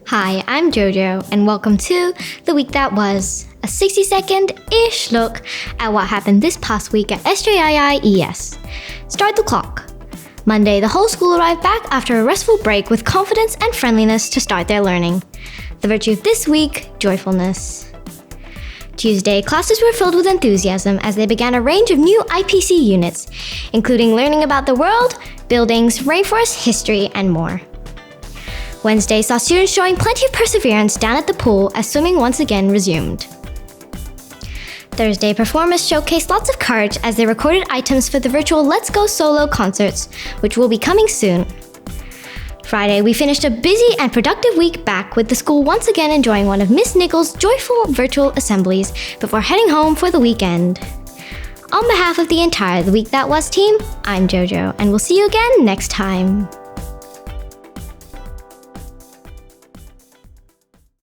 Hi, I'm Jojo, and welcome to The Week That Was, a 60-second-ish look at what happened this past week at SJII ES. Start the clock. Monday, the whole school arrived back after a restful break with confidence and friendliness to start their learning. The virtue of this week, joyfulness. Tuesday, classes were filled with enthusiasm as they began a range of new IPC units, including learning about the world, buildings, rainforest history, and more. Wednesday saw students showing plenty of perseverance down at the pool as swimming once again resumed. Thursday, performers showcased lots of courage as they recorded items for the virtual Let's Go Solo concerts, which will be coming soon. Friday, we finished a busy and productive week back with the school once again enjoying one of Miss Nichols' joyful virtual assemblies before heading home for the weekend. On behalf of the entire The Week That Was team, I'm Jojo, and we'll see you again next time.